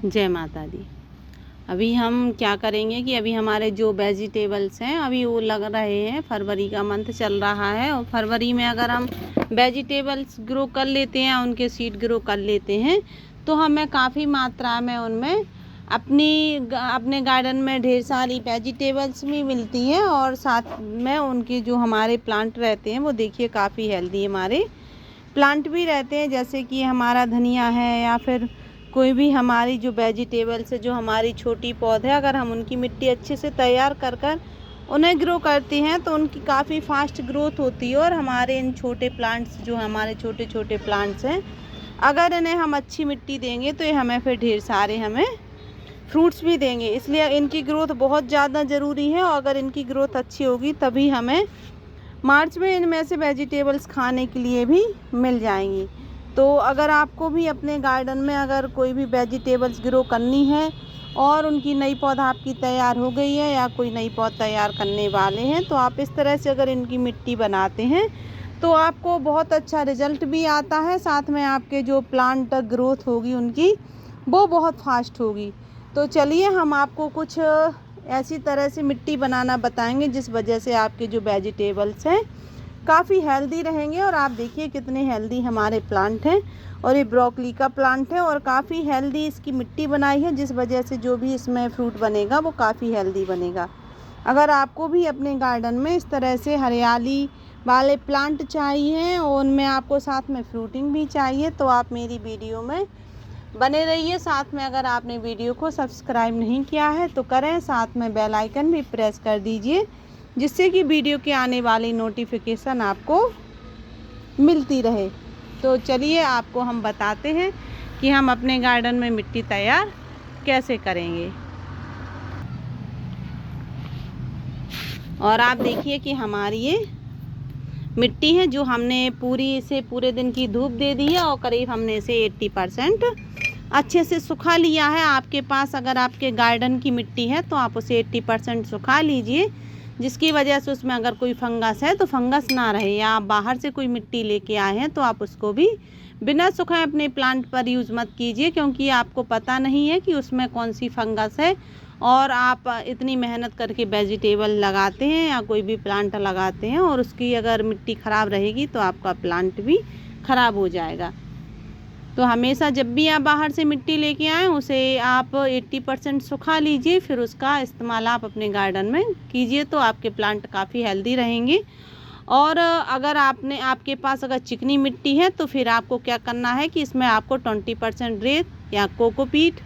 जय माता दी। अभी हम क्या करेंगे कि अभी हमारे जो वेजिटेबल्स हैं अभी वो लग रहे हैं। फरवरी का मंथ चल रहा है और फरवरी में अगर हम वेजिटेबल्स ग्रो कर लेते हैं, उनके सीड ग्रो कर लेते हैं, तो हमें काफ़ी मात्रा में उनमें अपने गार्डन में ढेर सारी वेजिटेबल्स भी मिलती हैं और साथ में उनके जो हमारे प्लांट रहते हैं वो देखिए काफ़ी हेल्दी हमारे प्लांट भी रहते हैं। जैसे कि हमारा धनिया है या फिर कोई भी हमारी जो वेजिटेबल्स है, जो हमारी छोटी पौधे, अगर हम उनकी मिट्टी अच्छे से तैयार कर कर उन्हें ग्रो करते हैं तो उनकी काफ़ी फास्ट ग्रोथ होती है। और हमारे इन छोटे प्लांट्स, जो हमारे छोटे छोटे प्लांट्स हैं, अगर इन्हें हम अच्छी मिट्टी देंगे तो ये हमें फिर ढेर सारे हमें फ्रूट्स भी देंगे। इसलिए इनकी ग्रोथ बहुत ज़्यादा ज़रूरी है और अगर इनकी ग्रोथ अच्छी होगी तभी हमें मार्च में इनमें से वेजिटेबल्स खाने के लिए भी मिल जाएंगी। तो अगर आपको भी अपने गार्डन में अगर कोई भी वेजिटेबल्स ग्रो करनी है और उनकी नई पौधा आपकी तैयार हो गई है या कोई नई पौधा तैयार करने वाले हैं, तो आप इस तरह से अगर इनकी मिट्टी बनाते हैं तो आपको बहुत अच्छा रिजल्ट भी आता है। साथ में आपके जो प्लांट ग्रोथ होगी उनकी वो बहुत फास्ट होगी। तो चलिए हम आपको कुछ ऐसी तरह से मिट्टी बनाना बताएंगे जिस वजह से आपके जो वेजिटेबल्स हैं काफ़ी हेल्दी रहेंगे। और आप देखिए कितने हेल्दी हमारे प्लांट हैं। और ये ब्रोकली का प्लांट है और काफ़ी हेल्दी इसकी मिट्टी बनाई है, जिस वजह से जो भी इसमें फ्रूट बनेगा वो काफ़ी हेल्दी बनेगा। अगर आपको भी अपने गार्डन में इस तरह से हरियाली वाले प्लांट चाहिए और उनमें आपको साथ में फ्रूटिंग भी चाहिए तो आप मेरी वीडियो में बने रहिए। साथ में अगर आपने वीडियो को सब्सक्राइब नहीं किया है तो करें, साथ में बेल आइकन भी प्रेस कर दीजिए जिससे कि वीडियो के आने वाली नोटिफिकेशन आपको मिलती रहे। तो चलिए आपको हम बताते हैं कि हम अपने गार्डन में मिट्टी तैयार कैसे करेंगे। और आप देखिए कि हमारी ये मिट्टी है जो हमने पूरे दिन की धूप दे दी है और करीब हमने इसे 80% अच्छे से सुखा लिया है। आपके पास अगर आपके गार्डन की मिट्टी है तो आप उसे 80% सुखा लीजिए, जिसकी वजह से उसमें अगर कोई फंगस है तो फंगस ना रहे। या आप बाहर से कोई मिट्टी लेके आए हैं तो आप उसको भी बिना सुखाए अपने प्लांट पर यूज़ मत कीजिए, क्योंकि आपको पता नहीं है कि उसमें कौन सी फंगस है। और आप इतनी मेहनत करके वेजिटेबल लगाते हैं या कोई भी प्लांट लगाते हैं और उसकी अगर मिट्टी ख़राब रहेगी तो आपका प्लांट भी ख़राब हो जाएगा। तो हमेशा जब भी आप बाहर से मिट्टी लेके आएँ उसे आप 80% सुखा लीजिए, फिर उसका इस्तेमाल आप अपने गार्डन में कीजिए तो आपके प्लांट काफ़ी हेल्दी रहेंगे। और अगर आपके पास अगर चिकनी मिट्टी है तो फिर आपको क्या करना है कि इसमें आपको 20% रेत या कोकोपीट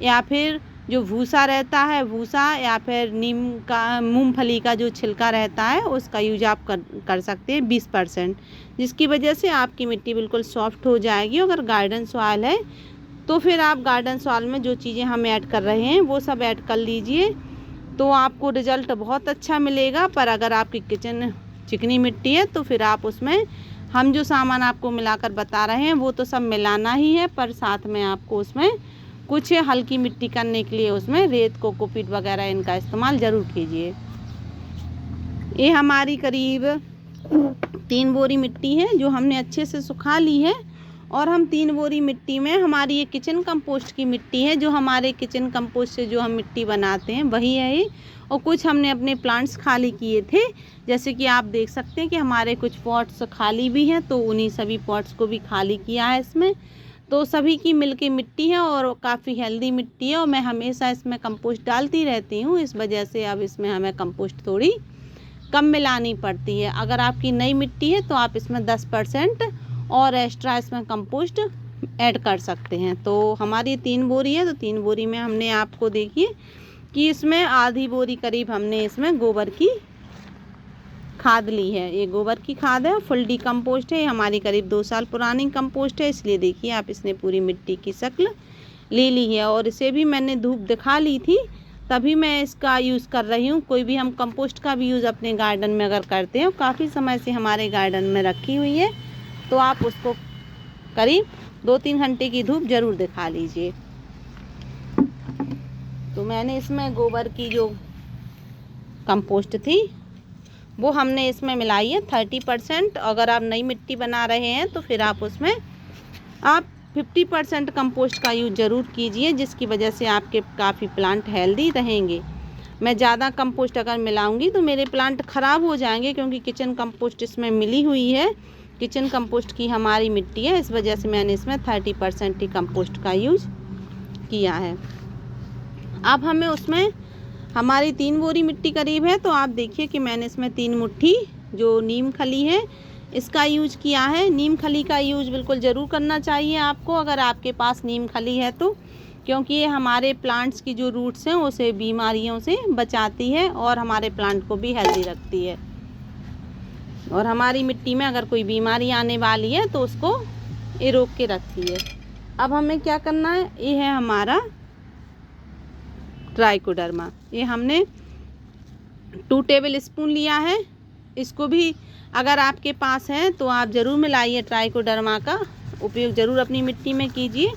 या फिर जो भूसा रहता है भूसा या फिर मूंगफली का जो छिलका रहता है उसका यूज आप कर सकते हैं 20%, जिसकी वजह से आपकी मिट्टी बिल्कुल सॉफ्ट हो जाएगी। अगर गार्डन सॉइल है तो फिर आप गार्डन सॉइल में जो चीज़ें हम ऐड कर रहे हैं वो सब ऐड कर लीजिए तो आपको रिज़ल्ट बहुत अच्छा मिलेगा। पर अगर आपकी किचन चिकनी मिट्टी है तो फिर आप उसमें हम जो सामान आपको मिलाकर बता रहे हैं वो तो सब मिलाना ही है, पर साथ में आपको उसमें कुछ हल्की मिट्टी करने के लिए उसमें रेत कोकोपीट वगैरह इनका इस्तेमाल ज़रूर कीजिए। ये हमारी करीब 3 बोरी मिट्टी है जो हमने अच्छे से सुखा ली है। और हम 3 बोरी मिट्टी में हमारी ये किचन कंपोस्ट की मिट्टी है, जो हमारे किचन कंपोस्ट से जो हम मिट्टी बनाते हैं वही है ये। और कुछ हमने अपने प्लांट्स खाली किए थे, जैसे कि आप देख सकते हैं कि हमारे कुछ पॉट्स खाली भी हैं तो उन्हीं सभी पॉट्स को भी खाली किया है इसमें। तो सभी की मिलके मिट्टी है और काफ़ी हेल्दी मिट्टी है और मैं हमेशा इसमें कंपोस्ट डालती रहती हूँ। इस वजह से अब इसमें हमें कंपोस्ट थोड़ी कम मिलानी पड़ती है। अगर आपकी नई मिट्टी है तो आप इसमें 10% और एक्स्ट्रा इसमें कंपोस्ट ऐड कर सकते हैं। तो हमारी 3 बोरी है तो 3 बोरी में हमने आपको देखिए कि इसमें आधी बोरी करीब हमने इसमें गोबर की खाद ली है। ये गोबर की खाद है, फुल डिकम्पोस्ट है, हमारी करीब 2 साल पुरानी कंपोस्ट है। इसलिए देखिए आप इसने पूरी मिट्टी की शक्ल ले ली है और इसे भी मैंने धूप दिखा ली थी तभी मैं इसका यूज़ कर रही हूँ। कोई भी हम कंपोस्ट का भी यूज़ अपने गार्डन में अगर करते हैं, काफ़ी समय से हमारे गार्डन में रखी हुई है, तो आप उसको करीब 2-3 घंटे की धूप ज़रूर दिखा लीजिए। तो मैंने इसमें गोबर की जो कंपोस्ट थी वो हमने इसमें मिलाई है 30%। अगर आप नई मिट्टी बना रहे हैं तो फिर आप उसमें आप 50% कंपोस्ट का यूज ज़रूर कीजिए, जिसकी वजह से आपके काफ़ी प्लांट हेल्दी रहेंगे। मैं ज़्यादा कंपोस्ट अगर मिलाऊंगी तो मेरे प्लांट ख़राब हो जाएंगे, क्योंकि किचन कंपोस्ट इसमें मिली हुई है। किचन कंपोस्ट की हमारी मिट्टी है, इस वजह से मैंने इसमें 30% ही कंपोस्ट का यूज किया है। अब हमें उसमें हमारी 3 बोरी मिट्टी करीब है, तो आप देखिए कि मैंने इसमें 3 मुट्ठी जो नीम खली है इसका यूज किया है। नीम खली का यूज बिल्कुल ज़रूर करना चाहिए आपको, अगर आपके पास नीम खली है तो, क्योंकि ये हमारे प्लांट्स की जो रूट्स हैं उसे बीमारियों से बचाती है और हमारे प्लांट को भी हेल्दी रखती है। और हमारी मिट्टी में अगर कोई बीमारी आने वाली है तो उसको ये रोक के रखती है। अब हमें क्या करना है, ये है हमारा ट्राइकोडर्मा। ये हमने 2 टेबल स्पून लिया है। इसको भी अगर आपके पास है तो आप ज़रूर मिलाइए, ट्राइकोडर्मा का उपयोग ज़रूर अपनी मिट्टी में कीजिए।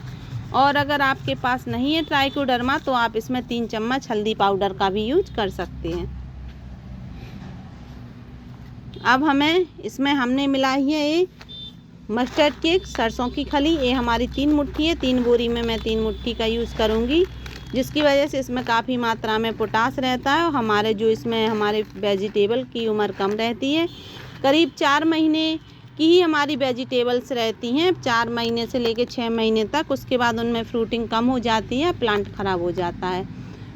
और अगर आपके पास नहीं है ट्राइकोडर्मा तो आप इसमें 3 चम्मच हल्दी पाउडर का भी यूज कर सकते हैं। अब हमें इसमें हमने मिलाई है ये मस्टर्ड केक, सरसों की खली। ये हमारी 3 मुट्ठी है, 3 बोरी में मैं 3 मुट्ठी का यूज़ करूँगी, जिसकी वजह से इसमें काफ़ी मात्रा में पोटास रहता है और हमारे जो इसमें हमारे वेजिटेबल की उम्र कम रहती है। करीब 4 महीने की ही हमारी वेजिटेबल्स रहती हैं, 4 महीने से लेकर 6 महीने तक। उसके बाद उनमें फ्रूटिंग कम हो जाती है, प्लांट ख़राब हो जाता है।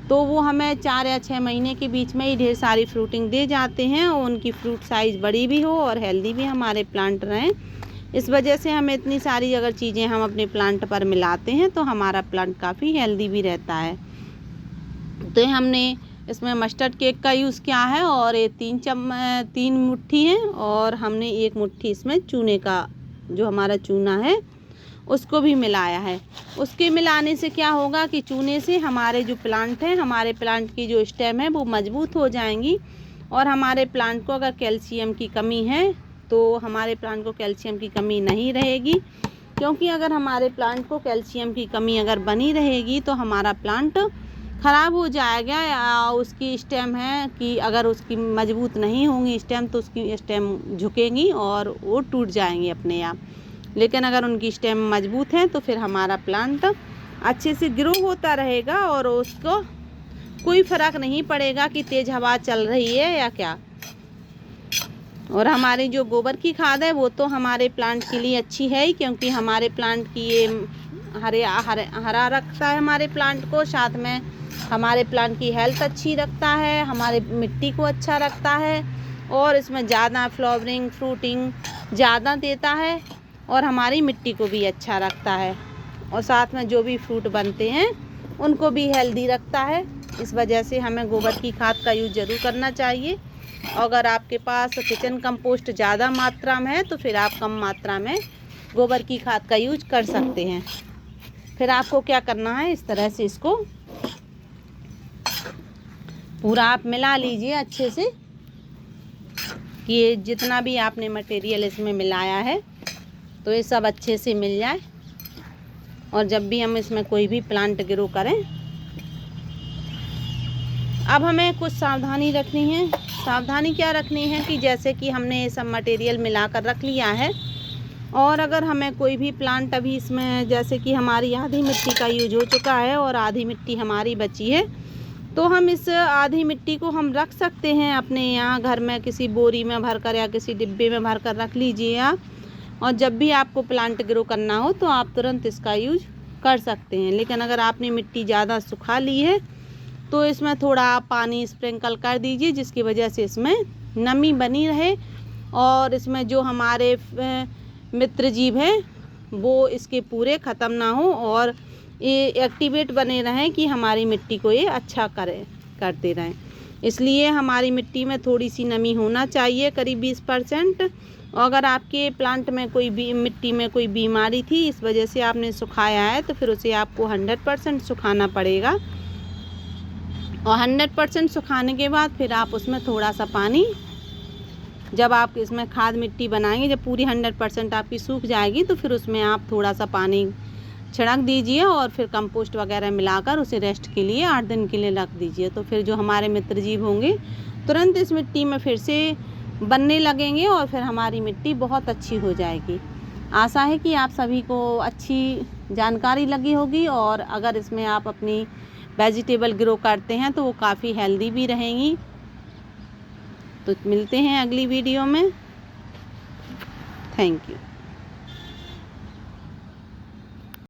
तो वो हमें 4 या 6 महीने के बीच में ही ढेर सारी फ्रूटिंग दे जाते हैं और उनकी फ्रूट साइज़ बड़ी भी हो और हेल्दी भी हमारे प्लांट रहें। इस वजह से हमें इतनी सारी अगर चीज़ें हम अपने प्लांट पर मिलाते हैं तो हमारा प्लांट काफ़ी हेल्दी भी रहता है। तो हमने इसमें मस्टर्ड केक का यूज़ किया है और ये 3 मुट्ठी है, और हमने 1 मुट्ठी इसमें चूने का जो हमारा चूना है उसको भी मिलाया है। उसके मिलाने से क्या होगा कि चूने से हमारे जो प्लांट हैं, हमारे प्लांट की जो स्टेम है वो मजबूत हो जाएंगी। और हमारे प्लांट को अगर कैल्शियम की कमी है तो हमारे प्लांट को कैल्शियम की कमी नहीं रहेगी, क्योंकि अगर हमारे प्लांट को कैल्शियम की कमी अगर बनी रहेगी तो हमारा प्लांट ख़राब हो जाएगा। या उसकी स्टेम है कि अगर उसकी मजबूत नहीं होंगी स्टेम तो उसकी स्टेम झुकेंगी और वो टूट जाएंगी अपने आप। लेकिन अगर उनकी स्टेम मजबूत है तो फिर हमारा प्लांट अच्छे से ग्रो होता रहेगा और उसको कोई फ़र्क नहीं पड़ेगा कि तेज़ हवा चल रही है या क्या। और हमारी जो गोबर की खाद है वो तो हमारे प्लांट के लिए अच्छी है ही, क्योंकि हमारे प्लांट की ये हरा रखता है हमारे प्लांट को, साथ में हमारे प्लांट की हेल्थ अच्छी रखता है, हमारे मिट्टी को अच्छा रखता है और इसमें ज़्यादा फ्लावरिंग फ्रूटिंग ज़्यादा देता है और हमारी मिट्टी को भी अच्छा रखता है और साथ में जो भी फ्रूट बनते हैं उनको भी हेल्दी रखता है। इस वजह से हमें गोबर की खाद का यूज़ ज़रूर करना चाहिए। अगर आपके पास किचन कंपोस्ट ज़्यादा मात्रा में है तो फिर आप कम मात्रा में गोबर की खाद का यूज कर सकते हैं। फिर आपको क्या करना है, इस तरह से इसको पूरा आप मिला लीजिए अच्छे से, कि ये जितना भी आपने मटेरियल इसमें मिलाया है तो ये सब अच्छे से मिल जाए। और जब भी हम इसमें कोई भी प्लांट ग्रो करें, अब हमें कुछ सावधानी रखनी है। सावधानी क्या रखनी है कि जैसे कि हमने ये सब मटेरियल मिलाकर रख लिया है और अगर हमें कोई भी प्लांट अभी इसमें, जैसे कि हमारी आधी मिट्टी का यूज हो चुका है और आधी मिट्टी हमारी बची है, तो हम इस आधी मिट्टी को हम रख सकते हैं अपने यहाँ घर में किसी बोरी में भरकर या किसी डिब्बे में भरकर रख लीजिए आप। और जब भी आपको प्लांट ग्रो करना हो तो आप तुरंत इसका यूज कर सकते हैं। लेकिन अगर आपने मिट्टी ज़्यादा सुखा ली है तो इसमें थोड़ा पानी स्प्रिंकल कर दीजिए, जिसकी वजह से इसमें नमी बनी रहे और इसमें जो हमारे मित्र जीव हैं वो इसके पूरे ख़त्म ना हो और ये एक्टिवेट बने रहें कि हमारी मिट्टी को ये अच्छा करते रहें। इसलिए हमारी मिट्टी में थोड़ी सी नमी होना चाहिए, करीब 20%। अगर आपके प्लांट में कोई भी मिट्टी में कोई बीमारी थी, इस वजह से आपने सुखाया है, तो फिर उसे आपको 100% सुखाना पड़ेगा। और 100% सुखाने के बाद फिर आप उसमें थोड़ा सा पानी, जब आप इसमें खाद मिट्टी बनाएंगे, जब पूरी 100% आपकी सूख जाएगी तो फिर उसमें आप थोड़ा सा पानी छिड़क दीजिए और फिर कंपोस्ट वगैरह मिलाकर उसे रेस्ट के लिए 8 दिन के लिए रख दीजिए। तो फिर जो हमारे मित्र जीव होंगे तुरंत इस मिट्टी में फिर से बनने लगेंगे और फिर हमारी मिट्टी बहुत अच्छी हो जाएगी। आशा है कि आप सभी को अच्छी जानकारी लगी होगी, और अगर इसमें आप अपनी वेजिटेबल ग्रो करते हैं तो वो काफ़ी हेल्दी भी रहेंगी। तो मिलते हैं अगली वीडियो में। Thank you.